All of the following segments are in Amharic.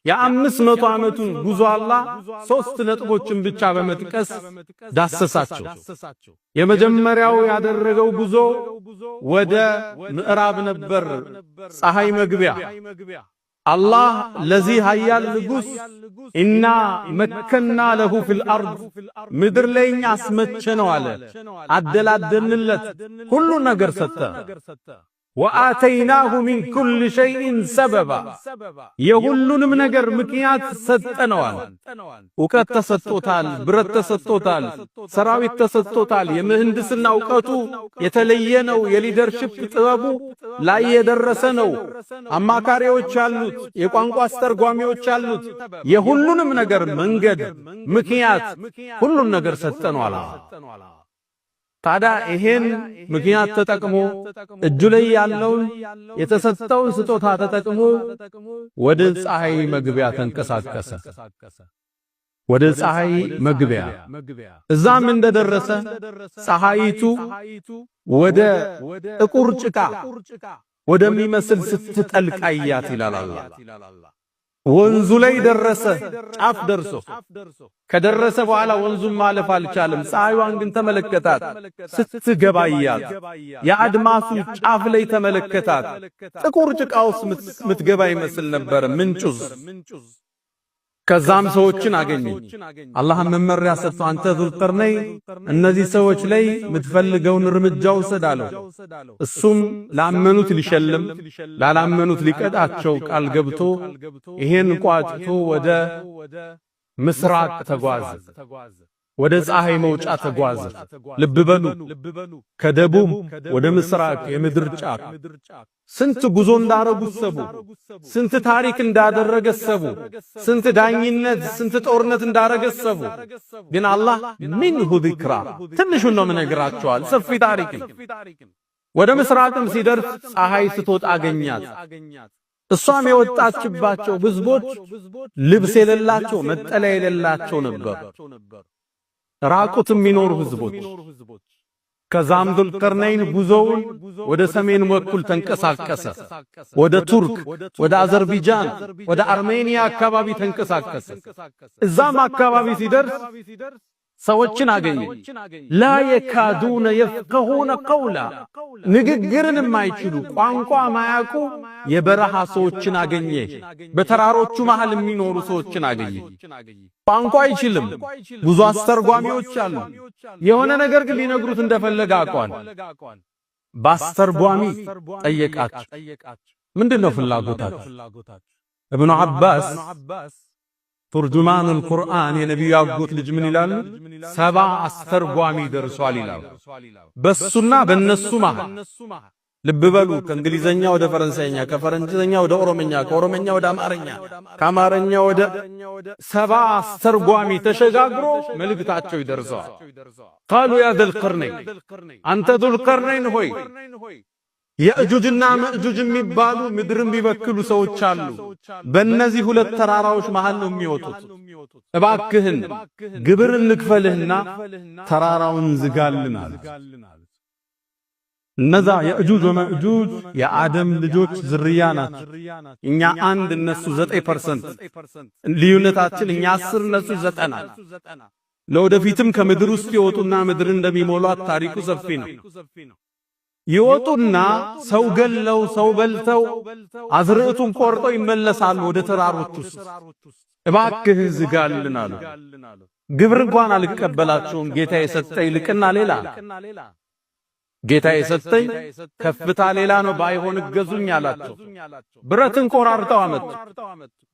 የ500 ዓመቱን ጉዞ አላህ 3 ነጥቦችን ብቻ በመጥቀስ ዳሰሳቸው። የመጀመሪያው ያደረገው ጉዞ ወደ ምዕራብ ነበር፣ ፀሐይ መግቢያ። አላህ ለዚህ ኃያል ንጉስ ኢና መከና ለሁ ፊል አርድ ምድር ላይኛ አስመቸነው አለ፣ አደላደልንለት፣ ሁሉ ነገር ሰጠ። ወአተይናሁ ሚን ኩል ሸይኢን ሰበባ የሁሉንም ነገር ምክንያት ሰጠነዋል። ዕውቀት ተሰጥቶታል፣ ብረት ተሰጥቶታል፣ ሰራዊት ተሰጥቶታል። የምህንድስና ዕውቀቱ የተለየ ነው። የሊደርሺፕ ጥበቡ ላይ የደረሰ ነው። አማካሪዎች አሉት፣ የቋንቋ አስተርጓሚዎች አሉት። የሁሉንም ነገር መንገድ ምክንያት ሁሉን ነገር ሰጠነዋል። ታዲያ ይሄን ምክንያት ተጠቅሞ እጁ ላይ ያለውን የተሰጠውን ስጦታ ተጠቅሞ ወደ ፀሐይ መግቢያ ተንቀሳቀሰ። ወደ ፀሐይ መግቢያ እዛም እንደደረሰ ፀሐይቱ ወደ ጥቁር ጭቃ ወደሚመስል ስትጠልቅ አያት ይላል አላህ። ወንዙ ላይ ደረሰ፣ ጫፍ ደርሶ ከደረሰ በኋላ ወንዙን ማለፍ አልቻለም። ፀሐይዋን ግን ተመለከታት ስትገባያት፣ የአድማሱ ጫፍ ላይ ተመለከታት። ጥቁር ጭቃ ውስጥ ምትገባ ይመስል ነበር ምንጩዝ። ከዛም ሰዎችን አገኘ። አላህ መመሪያ ሰጥቶ አንተ ዙልቀርነይን እነዚህ ሰዎች ላይ ምትፈልገውን እርምጃ ውሰድ አለው። እሱም ላመኑት ሊሸልም ላላመኑት ሊቀጣቸው ቃል ገብቶ ይሄን ቋጭቶ ወደ ምስራቅ ተጓዘ፣ ወደ ፀሐይ መውጫ ተጓዘ። ልብ በሉ ከደቡብ ወደ ምስራቅ የምድር ጫፍ ስንት ጉዞ እንዳረጉ ሰቡ፣ ስንት ታሪክ እንዳደረገ ሰቡ፣ ስንት ዳኝነት ስንት ጦርነት እንዳረገ ሰቡ። ግን አላህ ሚንሁ ዚክራ ትንሹን ነው ምነግራቸዋል፣ ሰፊ ታሪክ። ወደ ምስራቅም ሲደርስ ፀሐይ ስትወጣ አገኛት። እሷም የወጣችባቸው ህዝቦች ልብስ የሌላቸው መጠለያ የሌላቸው ነበር፣ ራቁት የሚኖሩ ህዝቦች። ከዛም ዙልቀርነይን ጉዞውን ወደ ሰሜን በኩል ተንቀሳቀሰ። ወደ ቱርክ፣ ወደ አዘርባይጃን፣ ወደ አርሜኒያ አካባቢ ተንቀሳቀሰ። እዛም አካባቢ ሲደርስ ሰዎችን አገኘ። ላ የካዱነ የፍቀሁነ ቀውላ ንግግርን የማይችሉ ቋንቋ ማያውቁ የበረሃ ሰዎችን አገኘ። በተራሮቹ መሃል የሚኖሩ ሰዎችን አገኘ። ቋንቋ አይችልም፣ ብዙ አስተርጓሚዎች አሉ። የሆነ ነገር ግን ሊነግሩት እንደፈለገ አቋል። በአስተርጓሚ ጠየቃቸው። ምንድነው ፍላጎታችሁ? ኢብኑ አባስ ቱርጁማኑል ቁርአን የነቢዩ ያጎት ልጅ ምን ይላሉ? 70 አስተርጓሚ ደርሷል ይላሉ። በሱና በነሱ መሃል ልብ በሉ። ከእንግሊዘኛ ወደ ፈረንሳይኛ፣ ከፈረንሳይኛ ወደ ኦሮምኛ፣ ከኦሮምኛ ወደ አማርኛ፣ ከአማርኛ ወደ 70 አስተርጓሚ ተሸጋግሮ መልእክታቸው ይደርሰዋል። ቃሉ ያ ዙልቀርነይን አንተ ዙልቀርነይን ሆይ የእጁጅና መእጁጅ የሚባሉ ምድርን ቢበክሉ ሰዎች አሉ። በእነዚህ ሁለት ተራራዎች መሃል ነው የሚወጡት። እባክህን ግብር እንክፈልህና ተራራውን ዝጋልናል። እነዛ የእጁጅ ወመእጁጅ የአደም ልጆች ዝርያ ናቸው። እኛ 1 እነሱ 9% ልዩነታችን፣ እኛ 10 እነሱ 9። ለወደፊትም ከምድር ውስጥ ይወጡና ምድር እንደሚሞሏት ታሪኩ ሰፊ ነው። ይወጡና ሰው ገለው ሰው በልተው አዝርዕቱን ቆርጠው ይመለሳሉ ወደ ተራሮች ውስጥ። እባክህ ዝጋልን አሉ። ግብር እንኳን አልቀበላቸውም። ጌታ የሰጠኝ ልቅና ሌላ፣ ጌታ የሰጠኝ ከፍታ ሌላ ነው፣ ባይሆን እገዙኝ አላቸው። ብረትን ቆራርጠው አመጡ።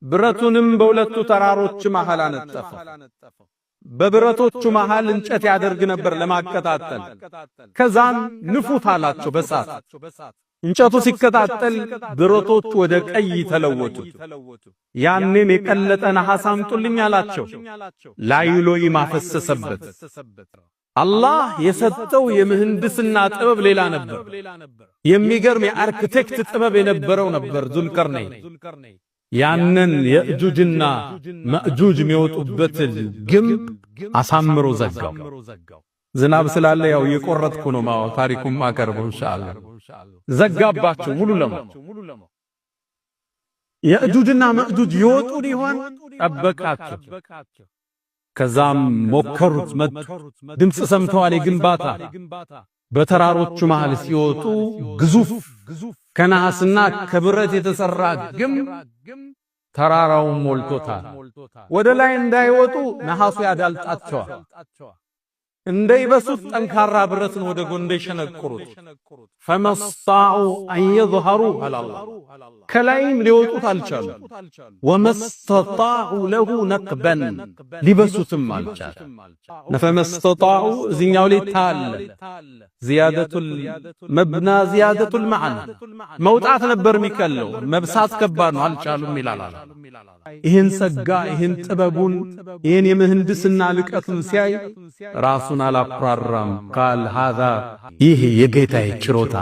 ብረቱንም በሁለቱ ተራሮች መሃል አነጠፈ። በብረቶቹ መሃል እንጨት ያደርግ ነበር ለማቀጣጠል። ከዛም ንፉት አላቸው በሳት። እንጨቱ ሲከታተል ብረቶቹ ወደ ቀይ ተለወጡ። ያንን የቀለጠ ነሐስ አምጡልኝ አላቸው። ላዩ ላይ ማፈሰሰበት። አላህ የሰጠው የምህንድስና ጥበብ ሌላ ነበር። የሚገርም የአርክቴክት ጥበብ የነበረው ነበር ዙልቀርነይን። ያንን የእጁጅና መእጁጅ የሚወጡበት ግንብ አሳምሮ ዘጋው። ዝናብ ስላለ ያው የቆረጥኩ ነው ታሪኩን ማቀርበው ኢንሻአላህ። ዘጋባቸው ሙሉ ለሙሉ። የእጁጅና መእጁጅ ይወጡ ሊሆን ጠበቃቸው። ከዛም ሞከሩት መጡ። ድምፅ ሰምተዋል የግንባታ በተራሮቹ መሃል ሲወጡ ግዙፍ ከነሐስና ከብረት የተሰራ ግንብ ተራራውን ሞልቶታል። ወደ ላይ እንዳይወጡ ነሐሱ ያዳልጣቸዋል። እንዳይበሱት ጠንካራ ብረትን ወደ ጎን እንዳይሸነቁሩት ፈመስጣኡ አን يظهروا على الله ከላይም ሊወጡት አልቻሉ። ወመስጣኡ ለሁ ነቅበን ሊበሱትም አልቻሉ። ፈመስጣኡ እዚህኛው ላይ ታለ ዚያደቱል መብና ዚያደቱል መዓና መውጣት ነበር የሚከለው መብሳት ከባድ ነው አልቻሉም ይላል። ይህን ጸጋ ይህን ጥበቡን ይህን የምህንድስና ልቀቱን ሲያይ ራሱን አላኩራራም። ቃል هذا ይህ የጌታዬ ችሮታ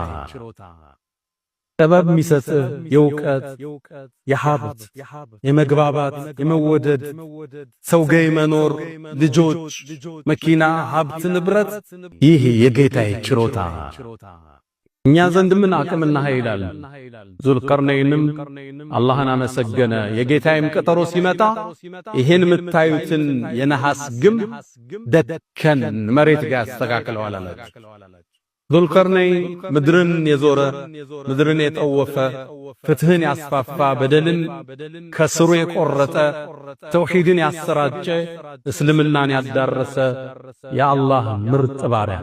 ጥበብ የሚሰጥ የእውቀት የሀብት የመግባባት የመወደድ ሰው ጋር መኖር ልጆች መኪና ሀብት ንብረት ይህ የጌታዬ ችሮታ እኛ ዘንድ ምን አቅምና ኃይል አለ? ዙልቀርነይንም አላህን አመሰገነ። የጌታዬም ቀጠሮ ሲመጣ ይሄን የምታዩትን የነሐስ ግንብ ደከን መሬት ጋር ያስተካክለዋል አለ። ዙልቀርነይን ምድርን የዞረ ምድርን የጠወፈ ፍትህን ያስፋፋ በደልን ከስሩ የቆረጠ ተውሂድን ያሰራጨ እስልምናን ያዳረሰ የአላህ ምርጥ ባሪያ